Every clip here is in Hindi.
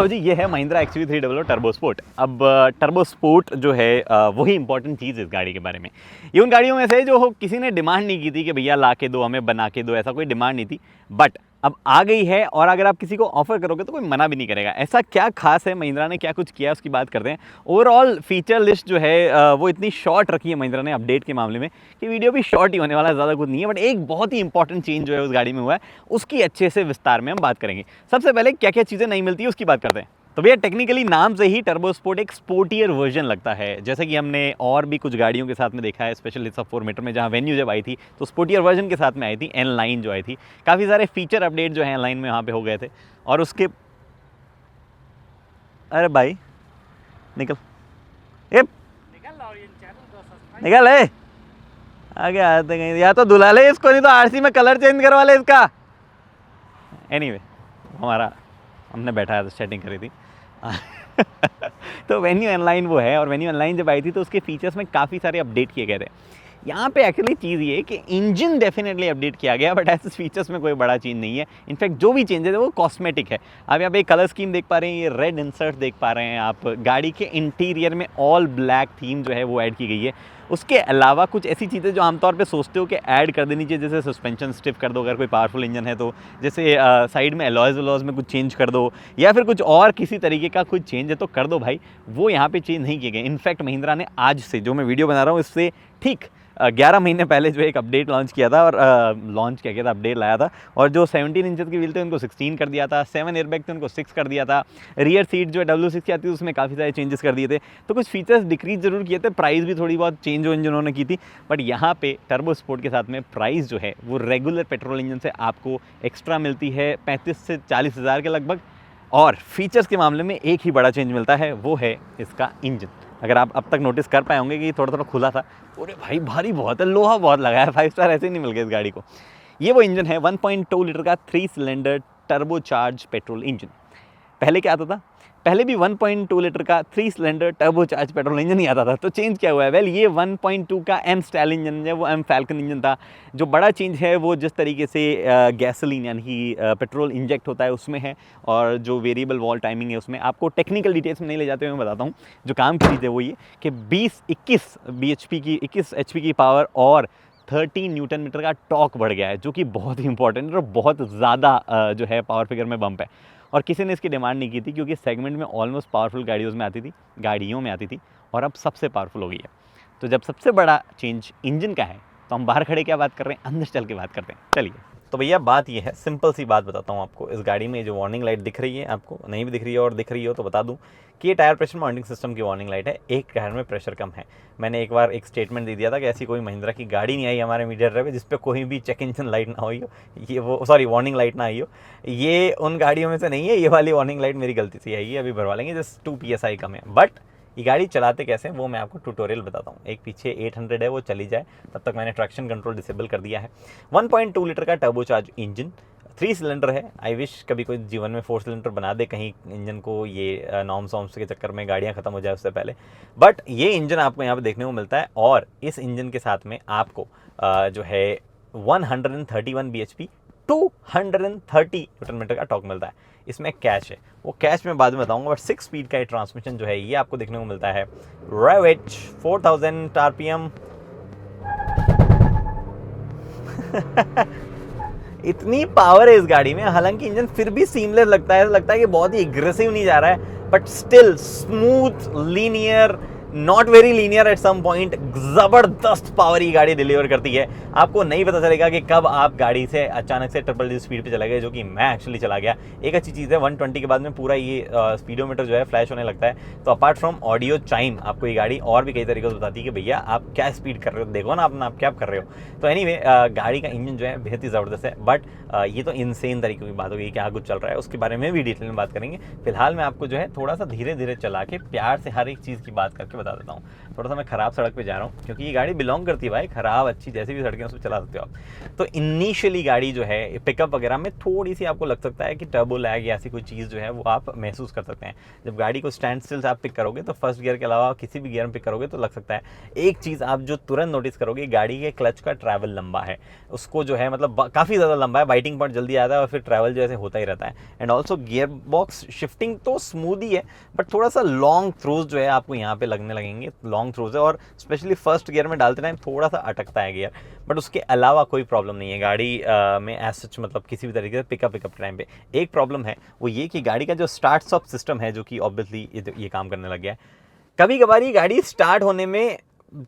लो जी, ये है महिंद्रा XUV300 टर्बो स्पोर्ट। अब टर्बो स्पोर्ट जो है वही इंपॉर्टेंट चीज़ इस गाड़ी के बारे में। ये उन गाड़ियों में से जो किसी ने डिमांड नहीं की थी कि भैया ला के दो, हमें बना के दो, ऐसा कोई डिमांड नहीं थी। बट अब आ गई है और अगर आप किसी को ऑफर करोगे तो कोई मना भी नहीं करेगा। ऐसा क्या खास है, महिंद्रा ने क्या कुछ किया, उसकी बात करते हैं। ओवरऑल फीचर लिस्ट जो है वो इतनी शॉर्ट रखी है महिंद्रा ने अपडेट के मामले में कि वीडियो भी शॉर्ट ही होने वाला है, ज़्यादा कुछ नहीं है। बट एक बहुत ही इंपॉर्टेंट चेंज जो है उस गाड़ी में हुआ है, उसकी अच्छे से विस्तार में हम बात करेंगे। सबसे पहले क्या क्या चीज़ें नहीं मिलती है उसकी बात करते हैं। तो भैया टेक्निकली नाम से ही टर्बो स्पोर्ट एक स्पोर्टियर वर्जन लगता है, जैसे कि हमने और भी कुछ गाड़ियों के साथ में देखा है, स्पेशली सब 4 मीटर में जहाँ वेन्यू जब आई थी तो स्पोर्टियर वर्जन के साथ में आई थी। एन लाइन जो आई थी, काफ़ी सारे फीचर अपडेट जो है एन लाइन में वहाँ पे हो गए थे। और उसके अरे भाई निकल निकल है आगे आते कहीं, या तो दुला ले इसको, नहीं तो आरसी में कलर चेंज करवा ले इसका। एनीवे हमने बैठा सेटिंग करी थी तो वेन्यू ऑनलाइन वो है, और वेन्यू ऑनलाइन जब आई थी तो उसके फीचर्स में काफ़ी सारे अपडेट किए गए थे। यहाँ पे एक्चुअली चीज़ ये कि इंजन डेफिनेटली अपडेट किया गया, बट ऐसे फीचर्स में कोई बड़ा चेंज नहीं है। इनफैक्ट जो भी चेंजेस है वो कॉस्मेटिक है। आप यहाँ पे कलर स्कीम देख पा रहे हैं, ये रेड इंसर्ट देख पा रहे हैं आप। गाड़ी के इंटीरियर में ऑल ब्लैक थीम जो है वो ऐड की गई है। उसके अलावा कुछ ऐसी चीज़ें जो आमतौर पे सोचते हो कि ऐड कर देनी चाहिए, जैसे सस्पेंशन स्टिफ कर दो अगर कोई पावरफुल इंजन है तो, जैसे साइड में अलॉयज़ में कुछ चेंज कर दो, या फिर कुछ और किसी तरीके का कुछ चेंज है तो कर दो भाई। वो यहाँ पे चेंज नहीं किए गए। इनफैक्ट महिंद्रा ने आज से, जो मैं वीडियो बना रहा हूँ इससे ठीक 11 महीने पहले जो एक अपडेट लॉन्च किया था, और लॉन्च क्या किया था, अपडेट लाया था। और जो 17 इंचेस के व्हील थे उनको 16 कर दिया था, 7 एयरबैग थे उनको 6 कर दिया था। रियर सीट जो W6 की आती है उसमें काफ़ी सारे चेंजेस कर दिए थे। तो कुछ फीचर्स डिक्रीज जरूर किए थे, प्राइस भी थोड़ी बहुत चेंज उन्होंने की थी। बट यहाँ पे टर्बो स्पोर्ट के साथ में प्राइस जो है वो रेगुलर पेट्रोल इंजन से आपको एक्स्ट्रा मिलती है 35 से 40 हज़ार के लगभग। और फीचर्स के मामले में एक ही बड़ा चेंज मिलता है, वो है इसका इंजन। अगर आप अब तक नोटिस कर पाए होंगे कि थोड़ा थोड़ा खुला था, अरे भाई भारी बहुत है, लोहा बहुत लगा है, 5 स्टार ऐसे ही नहीं मिल गया इस गाड़ी को। ये वो इंजन है 1.2 लीटर का 3 सिलेंडर टर्बोचार्ज पेट्रोल इंजन। पहले क्या आता था? पहले भी 1.2 लीटर का 3 सिलेंडर टर्बोचार्ज पेट्रोल इंजन ही आता था। तो चेंज क्या हुआ है? वेल, ये 1.2 का एम स्टाइल इंजन है, वो एम फैल्कन इंजन था। जो बड़ा चेंज है वो जिस तरीके से गैसोलीन यानी कि पेट्रोल इंजेक्ट होता है उसमें है, और जो वेरिएबल वॉल टाइमिंग है उसमें। आपको टेक्निकल डिटेल्स में नहीं ले जाते हुए मैं बताता हूँ। जो काम की चीज़ है वो ये कि 21 HP की पावर और 30 न्यूटन मीटर का टॉर्क बढ़ गया है, जो कि बहुत ही इंपॉर्टेंट है और बहुत ज़्यादा जो है पावर फिगर में बम्प है। और किसी ने इसकी डिमांड नहीं की थी, क्योंकि सेगमेंट में ऑलमोस्ट पावरफुल गाड़ियों में आती थी, और अब सबसे पावरफुल हो गई है। तो जब सबसे बड़ा चेंज इंजन का है तो हम बाहर खड़े क्या बात कर रहे हैं, अंदर चल के बात करते हैं। चलिए। तो भैया बात ये है, सिंपल सी बात बताता हूँ आपको। इस गाड़ी में जो वार्निंग लाइट दिख रही है, आपको नहीं भी दिख रही है और दिख रही हो तो बता दूँ कि ये टायर प्रेशर मॉनिटरिंग सिस्टम की वार्निंग लाइट है। एक टायर में प्रेशर कम है। मैंने एक बार एक स्टेटमेंट दे दिया था कि ऐसी कोई महिंद्रा की गाड़ी नहीं आई हमारे मीडिया ड्राइव पे जिस पे कोई भी चेक इंजन लाइट ना हो, वार्निंग लाइट ना आई हो। ये उन गाड़ियों में से नहीं है। ये वाली वार्निंग लाइट मेरी गलती से आई है, अभी भरवा लेंगे, जस्ट 2 PSI कम है। बट ये गाड़ी चलाते कैसे हैं वो मैं आपको ट्यूटोरियल बताता हूँ। एक पीछे 800 है, वो चली जाए तब तक मैंने ट्रैक्शन कंट्रोल डिसेबल कर दिया है। 1.2 लीटर का टर्बोचार्ज इंजन, 3 सिलेंडर है। आई विश कभी कोई जीवन में 4 सिलेंडर बना दे कहीं इंजन को, ये नॉर्म्स वॉर्म्स के चक्कर में गाड़ियाँ खत्म हो जाए उससे पहले। बट ये इंजन आपको यहाँ पे देखने को मिलता है, और इस इंजन के साथ में आपको जो है 131 bhp 230 न्यूटन मीटर का टॉर्क मिलता है। इसमें कैश है, वो कैश मैं बाद में बताऊंगा। बट 6 स्पीड का ये ट्रांसमिशन जो है ये आपको देखने को मिलता है। रेविच 4000 RPM इतनी पावर है इस गाड़ी में। हालांकि इंजन फिर भी सीमलेस लगता है कि बहुत ही एग्रेसिव नहीं जा रहा है, but still smooth, linear, not very linear at some point. जबरदस्त पावर ये गाड़ी डिलीवर करती है। आपको नहीं पता चलेगा कि कब आप गाड़ी से अचानक से ट्रिपल डिजिट स्पीड पे चला गया, जो कि मैं एक्चुअली चला गया। एक अच्छी चीज़ है, 120 के बाद में पूरा ये स्पीडोमीटर जो है फ्लैश होने लगता है। तो अपार्ट फ्रॉम ऑडियो चाइम आपको ये गाड़ी और भी कई तरीकों से बताती है कि भैया आप क्या स्पीड कर रहे हो, देखो ना अपना आप क्या कर रहे हो। तो एनीवे गाड़ी का इंजन जो है बेहद ही ज़बरदस्त है। बट ये तो इनसेन तरीके की बात होगी, क्या कुछ चल रहा है उसके बारे में भी डिटेल में बात करेंगे। फिलहाल मैं आपको जो है थोड़ा सा धीरे धीरे चला के प्यार से हर एक चीज़ की बात करके बता देता हूँ। थोड़ा सा मैं ख़राब सड़क पे जा रहा हूँ क्योंकि ये गाड़ी बिलोंग करती है भाई, ख़राब अच्छी जैसी भी सड़कें उस पर चला सकते हो आप। तो इनिशियली गाड़ी जो है पिकअप वगैरह में थोड़ी सी आपको लग सकता है कि टर्बो लैग या ऐसी कोई चीज़ जो है वो आप महसूस कर सकते हैं। जब गाड़ी को स्टैंड स्टिल से आप पिक करोगे तो फर्स्ट गियर के अलावा किसी भी गियर में पिक करोगे तो लग सकता है। एक चीज़ आप जो तुरंत नोटिस करोगे, गाड़ी के क्लच का ट्रैवल लंबा है, उसको जो है मतलब काफ़ी ज़्यादा लंबा है, बाइटिंग पॉइंट जल्दी आता है और फिर ट्रैवल जो ऐसे होता ही रहता है। And also gear box shifting तो स्मूथ ही है बट थोड़ा सा लॉन्ग थ्रोज जो है आपको यहाँ पे लगने लगेंगे, लॉन्ग थ्रोज है और स्पेशली फर्स्ट गियर में डालते टाइम थोड़ा सा अटकता है गियर, बट उसके अलावा कोई प्रॉब्लम नहीं है गाड़ी में एज सच, मतलब किसी भी तरीके से पिकअप टाइम पे। एक प्रॉब्लम है वो ये कि गाड़ी का जो स्टार्ट स्टॉप सिस्टम है जो कि ऑब्वियसली ये काम करने लग गया है। कभी कभार ये गाड़ी स्टार्ट होने में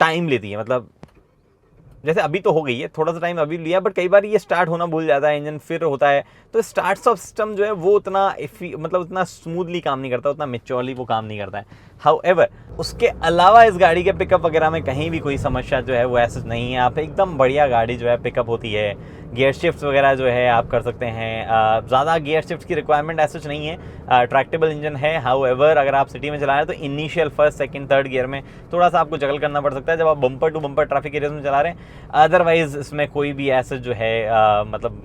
टाइम लेती है, मतलब जैसे अभी तो हो गई है, थोड़ा सा टाइम अभी लिया, बट कई बार ये स्टार्ट होना भूल जाता है, इंजन फिर होता है। तो स्टार्ट स्टॉप सिस्टम जो है वो उतना मतलब उतना स्मूथली काम नहीं करता, उतना मेच्योरली वो काम नहीं करता है। हाउएवर उसके अलावा इस गाड़ी के पिकअप वगैरह में कहीं भी कोई समस्या जो है वो ऐसा नहीं है। आप एकदम बढ़िया गाड़ी जो है पिकअप होती है, गियर शिफ्ट वगैरह जो है आप कर सकते हैं, ज़्यादा गियर शिफ्ट की रिक्वायरमेंट ऐसा नहीं है, ट्रैक्टेबल इंजन है। हाउएवर अगर आप सिटी में चला रहे हैं तो initial first second third gear में थोड़ा सा आपको जगल करना पड़ सकता है जब आप bumper to bumper traffic areas में चला रहे हैं। अदरवाइज इसमें कोई भी ऐसा जो है मतलब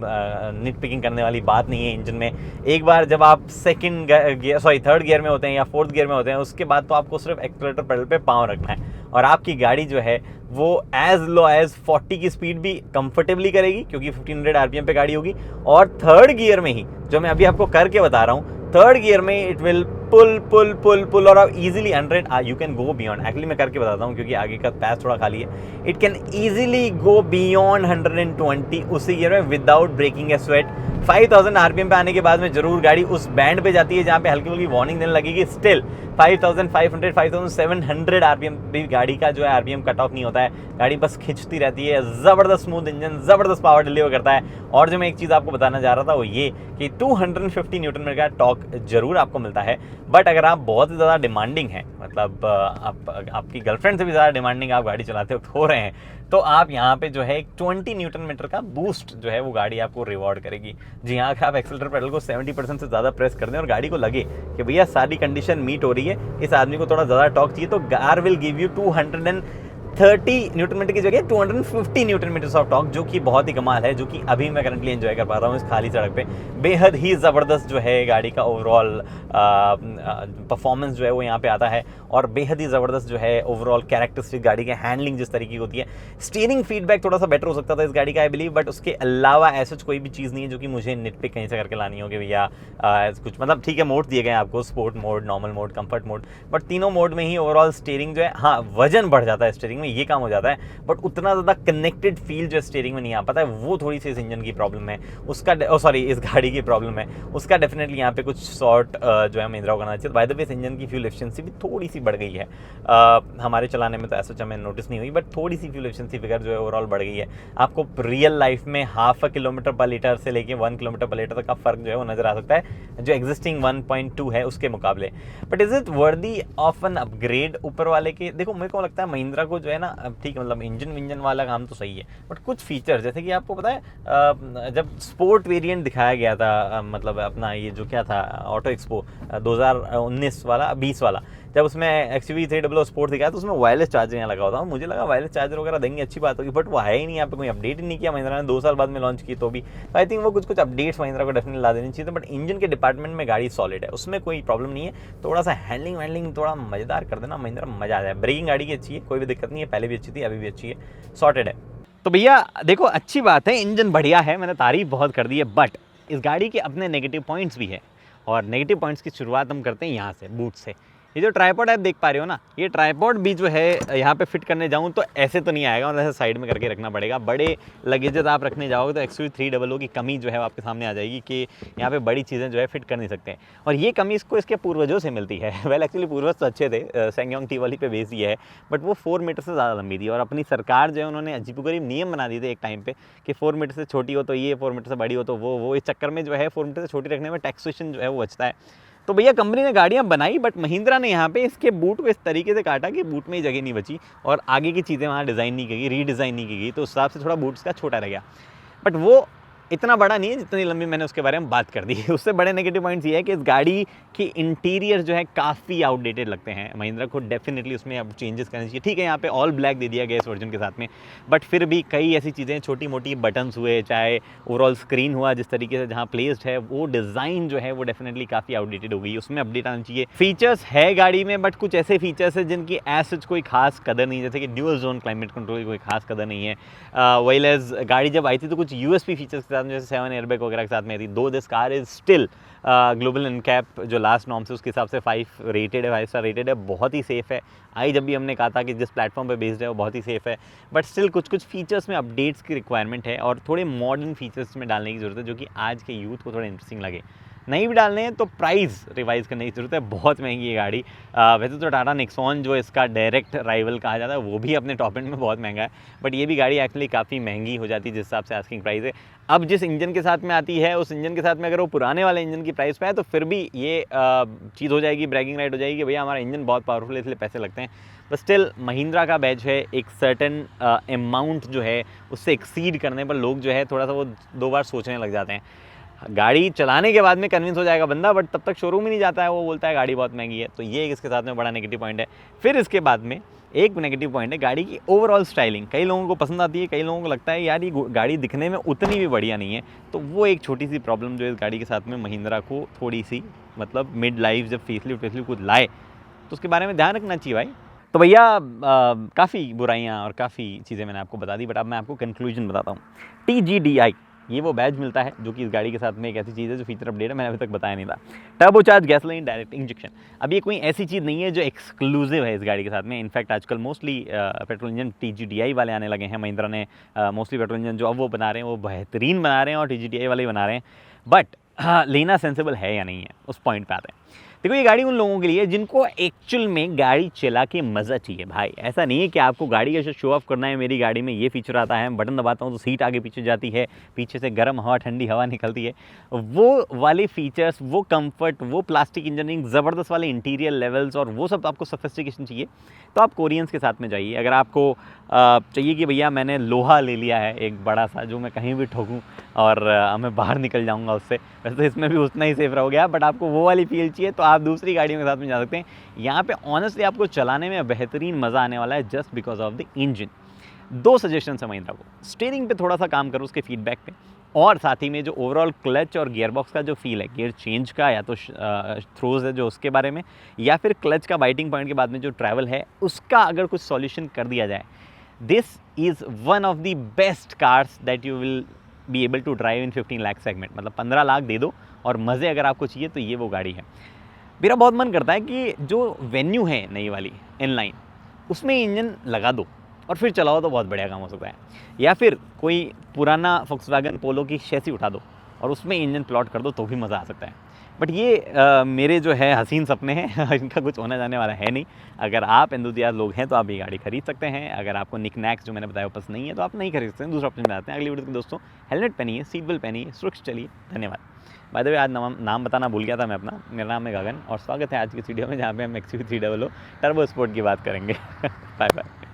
निट पिकिंग करने वाली बात नहीं है इंजन में। एक बार जब आप थर्ड गियर में होते हैं या फोर्थ गियर में होते हैं उसके बाद तो आपको सिर्फ एक्सीलरेटर पेडल पे पाँव रखना है और आपकी गाड़ी जो है वो एज लो एज 40 की स्पीड भी कंफर्टेबली करेगी क्योंकि 1500 आरपीएम पे गाड़ी होगी। और थर्ड गियर में ही जो मैं अभी आपको करके बता रहा हूँ, थर्ड गियर में इट विल पुल पुल पुल पुल और easily 100 you can go beyond. Actually मैं करके बताता हूँ क्योंकि आगे का पैच थोड़ा खाली है। It can easily go beyond 120 उसी गियर में विदाउट ब्रेकिंग ए स्वेट। 5000 आरपीएम पे आने के बाद में जरूर गाड़ी उस बैंड पे जाती है जहाँ पे हल्की हल्की वार्निंग देने लगेगी। स्टिल 5500 5700 आरपीएम भी गाड़ी का जो है आरपीएम कट ऑफ नहीं होता है, गाड़ी बस खिंचती रहती है। ज़बरदस्त स्मूथ इंजन, ज़बरदस्त पावर डिलीवर करता है। और जो मैं एक चीज़ आपको बताना चाह रहा था वो ये कि 250 न्यूटन मीटर का टॉर्क जरूर आपको मिलता है, बट अगर आप बहुत ही ज़्यादा डिमांडिंग हैं, मतलब आपकी गर्लफ्रेंड से भी ज़्यादा डिमांडिंग आप गाड़ी चलाते वक्त हो रहे हैं, तो आप यहाँ पे जो है एक 20 न्यूटन मीटर का बूस्ट जो है वो गाड़ी आपको रिवॉर्ड करेगी। जी हाँ, अगर आप एक्सीलरेटर पेडल को 70% से ज़्यादा प्रेस कर दें और गाड़ी को लगे कि भैया सारी कंडीशन मीट हो रही है, इस आदमी को थोड़ा ज़्यादा टॉर्क चाहिए, तो car will give you 230 newton metre की जगह 250 न्यूटन मीटर ऑफ टॉर्क, जो कि बहुत ही कमाल है, जो कि अभी मैं करंटली एंजॉय कर पा रहा हूँ इस खाली सड़क पे। बेहद ही ज़बरदस्त जो है गाड़ी का ओवरऑल परफॉर्मेंस जो है वो यहाँ पे आता है और बेहद ही ज़बरदस्त जो है ओवरऑल कैरेक्टरिस्टिक गाड़ी की हैंडलिंग जिस तरीके की होती है। स्टीयरिंग फीडबैक थोड़ा सा बेटर हो सकता था इस गाड़ी का आई बिलीव, बट उसके अलावा ऐसा कोई भी चीज़ नहीं है जो कि मुझे निटपिक कहीं से करके लानी होगी भैया कुछ। मतलब ठीक है, मोड दिए गए हैं आपको, sport mode, normal mode, comfort mode, but तीनों मोड में ही ओवरऑल स्टीयरिंग जो है, हाँ वजन बढ़ जाता है स्टीयरिंग में, ये काम हो जाता है, बट उतना ज़्यादा कनेक्टेड फील जो स्टीयरिंग में नहीं आ पाता है, वो थोड़ी सी इस इंजन की प्रॉब्लम है, उसका इस गाड़ी की प्रॉब्लम है। उसका डेफिनेटली यहाँ पे कुछ सॉर्ट जो है महिंद्रा को करना चाहिए। बाय द वे इस इंजन की फ्यूल एफिशिएंसी भी थोड़ी सी बढ़ गई है, हमारे चलाने में तो ऐसा हमें नोटिस नहीं हुई, बट थोड़ी सी फ्यूल एफिशिएंसी फिगर जो है ओवरऑल बढ़ गई है। आपको रियल लाइफ में 0.5 किलोमीटर पर लीटर से लेके 1 किलोमीटर पर लीटर तक का फर्क जो है वो नजर आ सकता है जो एग्जिस्टिंग 1.2 है उसके मुकाबले। But is it worthy of an upgrade ऊपर वाले के? देखो मेरे को लगता है महिंद्रा को जो है ना, ठीक है, मतलब इंजन वाला काम तो सही है, बट कुछ फीचर जैसे कि आपको पता है जब स्पोर्ट वेरिएंट दिखाया गया था, मतलब अपना ये जो क्या था ऑटो एक्सपो 2019 वाला 20 वाला, जब उसमें XUV 300 स्पोर्ट दिखाया तो उसमें वायरलेस चार्जर यहाँ लगा हुआ था। मुझे लगा वायरलेस चार्जर वगैरह देंगे, अच्छी बात होगी, बट वो है ही नहीं, यहाँ पे कोई अपडेट ही नहीं किया महिंद्रा ने, 2 साल बाद में लॉन्च की तो भी। आई थिंक वो कुछ अपडेट्स महिंद्रा को डेफिनेटली ला देनी चाहिए। बट इंजन के डिपार्टमेंट में गाड़ी सॉलिड है, उसमें कोई प्रॉब्लम नहीं है। थोड़ा सा हैंडलिंग थोड़ा मजेदार कर देना महिंद्रा, मजा आ जाए। ब्रेकिंग गाड़ी की अच्छी है, कोई भी दिक्कत नहीं है, पहले भी अच्छी थी, अभी भी अच्छी है, सॉर्टेड है। तो भैया देखो अच्छी बात है, इंजन बढ़िया है, मैंने तारीफ बहुत कर दी है, बट इस गाड़ी के अपने नेगेटिव पॉइंट्स भी है। और नेगेटिव पॉइंट्स की शुरुआत हम करते हैं यहाँ से, बूट से। ये जो ट्राइपॉड आप देख पा रहे हो ना, ये ट्राइपॉड भी जो है यहाँ पे फिट करने जाऊँ तो ऐसे तो नहीं आएगा, मतलब ऐसे साइड में करके रखना पड़ेगा। बड़े लगेजेस आप रखने जाओगे तो XUV 300 की कमी जो है आपके सामने आ जाएगी कि यहाँ पे बड़ी चीज़ें जो है फिट कर नहीं सकते हैं। और ये कमी इसको इसके पूर्वजों से मिलती है। वेल एक्चुअली पूर्वज तो अच्छे थे, सेंगयोंग टी पे बेस ये है, बट वो 4 मीटर से ज़्यादा लंबी थी। और अपनी सरकार जो है उन्होंने अजीबोगरीब नियम बना दिए थे एक टाइम पे कि 4 मीटर से छोटी हो तो ये, 4 मीटर से बड़ी हो तो वो। इस चक्कर में जो है 4 मीटर से छोटी रखने में टैक्सेशन जो है वो बचता है। तो भैया कंपनी ने गाड़ियाँ बनाई, बट महिंद्रा ने यहाँ पे इसके बूट को इस तरीके से काटा कि बूट में ही जगह नहीं बची और आगे की चीज़ें वहाँ डिज़ाइन नहीं की गई, रीडिज़ाइन नहीं की गई, तो उस हिसाब से थोड़ा बूट्स का छोटा रह गया। बट वो इतना बड़ा नहीं है जितनी लंबी मैंने उसके बारे में बात कर दी है। उससे बड़े नेगेटिव पॉइंट्स ये है कि इस गाड़ी के इंटीरियर जो है काफ़ी आउटडेटेड लगते हैं। महिंद्रा को डेफिनेटली उसमें अब चेंजेस करने चाहिए। ठीक है, यहाँ पे ऑल ब्लैक दे दिया गया इस वर्जन के साथ में, बट फिर भी कई ऐसी चीज़ें छोटी मोटी बटन्स हुए, चाहे ओवरऑल स्क्रीन हुआ, जिस तरीके से जहाँ प्लेस्ड है वो डिज़ाइन जो है वो डेफिनेटली काफ़ी आउटडेटेड हो गई, उसमें अपडेट आना चाहिए। फीचर्स है गाड़ी में, बट कुछ ऐसे फीचर्स है जिनकी एज सच कोई खास कदर नहीं है, जैसे कि ड्यूअल जोन क्लाइमेट कंट्रोल की कोई खास कदर नहीं है। वाइल एज गाड़ी जब आई थी तो कुछ यूएसपी फीचर्स के साथ, जैसे 7 एयरबैग वगैरह के साथ में थी। दो this car is still global NCAP जो लास्ट नॉर्म से उसके हिसाब से 5 रेटेड है, 5 स्टार रेटेड है, बहुत ही सेफ़ है। आई जब भी हमने कहा था कि जिस प्लेटफॉर्म पे बेस्ड है वो बहुत ही सेफ़ है, बट स्टिल कुछ कुछ फीचर्स में अपडेट्स की रिक्वायरमेंट है और थोड़े मॉडर्न फीचर्स में डालने की ज़रूरत है, जो कि आज के यूथ को थोड़ा इंटरेस्टिंग लगे। नहीं भी डालने हैं तो प्राइस रिवाइज़ करने की ज़रूरत है, बहुत महंगी है गाड़ी। वैसे तो टाटा नेक्सॉन जो इसका डायरेक्ट राइवल कहा जाता है वो भी अपने टॉप एंड में बहुत महंगा है, बट ये भी गाड़ी एक्चुअली काफ़ी महंगी हो जाती है जिस हिसाब से आस्किंग प्राइस है। अब जिस इंजन के साथ में आती है उस इंजन के साथ में अगर वो पुराने वाले इंजन की प्राइस पे है तो फिर भी ये चीज़ हो जाएगी, ब्रैगिंग राइट हो जाएगी कि भैया हमारा इंजन बहुत पावरफुल है इसलिए पैसे लगते हैं। बट स्टिल महिंद्रा का बैच है, एक सर्टेन अमाउंट जो है उससे एक्सीड करने पर लोग जो है थोड़ा सा वो 2 बार सोचने लग जाते हैं। गाड़ी चलाने के बाद में कन्विंस हो जाएगा बंदा, बट तब तक शोरूम ही नहीं जाता है, वो बोलता है गाड़ी बहुत महंगी है। तो ये एक इसके साथ में बड़ा नेगेटिव पॉइंट है। फिर इसके बाद में एक नेगेटिव पॉइंट है गाड़ी की ओवरऑल स्टाइलिंग। कई लोगों को पसंद आती है, कई लोगों को लगता है यार ये गाड़ी दिखने में उतनी भी बढ़िया नहीं है। तो वो एक छोटी सी प्रॉब्लम जो इस गाड़ी के साथ में महिंद्रा को थोड़ी सी, मतलब मिड लाइफ जब फेसलिफ्ट कुछ लाए तो उसके बारे में ध्यान रखना चाहिए भाई। तो भैया काफ़ी बुराइयाँ और काफ़ी चीज़ें मैंने आपको बता दी, बट अब मैं आपको कंक्लूजन बताता हूँ। TGDI ये वो बैज मिलता है जो कि इस गाड़ी के साथ में एक ऐसी चीज़ है जो फीचर अपडेट है, मैंने अभी तक बताया नहीं था। टर्बोचार्ज गैसोलीन डायरेक्ट इंजेक्शन, अब ये कोई ऐसी चीज़ नहीं है जो एक्सक्लूसिव है इस गाड़ी के साथ में। इनफैक्ट आजकल मोस्टली पेट्रोल इंजन TGDI वाले आने लगे हैं। महिंद्रा ने मोस्टली पेट्रोल इंजन जो अब वो बना रहे हैं वो बेहतरीन बना रहे हैं और TGDI वाले ही बना रहे हैं, बट लेना सेंसिबल है या नहीं है उस पॉइंट पे आते हैं। देखो ये गाड़ी उन लोगों के लिए जिनको एक्चुअल में गाड़ी चला के मज़ा चाहिए भाई। ऐसा नहीं है कि आपको गाड़ी का शो ऑफ करना है, मेरी गाड़ी में ये फीचर आता है, बटन दबाता हूँ तो सीट आगे पीछे जाती है, पीछे से गर्म हवा ठंडी हवा निकलती है। वो वाले फीचर्स, वो कंफर्ट, वो प्लास्टिक इंजीनियरिंग, ज़बरदस्त वाले इंटीरियर लेवल्स और वो सब आपको सोफिस्टिकेशन चाहिए तो आप कोरियंस के साथ में जाइए। अगर आपको चाहिए कि भैया मैंने लोहा ले लिया है एक बड़ा सा जो मैं कहीं भी ठोकूँ और मैं बाहर निकल जाऊँगा उससे, वैसे तो इसमें भी उतना ही सेफ रहोगे, बट आपको वो वाली फील चाहिए तो आप दूसरी गाड़ियों के साथ में जा सकते हैं। यहाँ पे ऑनेस्टली आपको चलाने में बेहतरीन मज़ा आने वाला है just because of the engine. 2 suggestion है महिंद्रा को, स्टीयरिंग पे थोड़ा सा काम करो उसके फीडबैक पे, और साथ ही में जो ओवरऑल क्लच और गियर बॉक्स का जो फील है, गियर चेंज का या तो थ्रोज है जो उसके बारे में, या फिर क्लच का बाइटिंग पॉइंट के बाद में जो ट्रैवल है उसका अगर कुछ सॉल्यूशन कर दिया जाए, this is one of the best cars that you will be able to drive in 15 lakh segment. मतलब 15 लाख दे दो और मज़े अगर आपको चाहिए तो ये वो गाड़ी है। मेरा बहुत मन करता है कि जो वेन्यू है नई वाली इनलाइन उसमें इंजन लगा दो और फिर चलाओ तो बहुत बढ़िया काम हो सकता है, या फिर कोई पुराना फोक्सवैगन पोलो की शैसी उठा दो और उसमें इंजन प्लॉट कर दो तो भी मज़ा आ सकता है। बट ये मेरे जो है हसीन सपने हैं इनका कुछ होने जाने वाला है नहीं। अगर आप एंथुसियास्ट लोग हैं तो आप ये गाड़ी खरीद सकते हैं। अगर आपको निकनैक्स जो मैंने बताया पसंद नहीं है तो आप नहीं खरीद सकते हैं। दूसरा ऑप्शन बताते हैं अगली वीडियो में। दोस्तों हेलमेट पहनिए, सीट बेल्ट पहनिए, सुरक्षित चलिए। धन्यवाद। बाय द वे आज नाम बताना भूल गया था मैं अपना, मेरा नाम है गगन और स्वागत है आज की वीडियो में जहाँ पे हम XUV 300 टर्बो स्पोर्ट की बात करेंगे। Bye bye.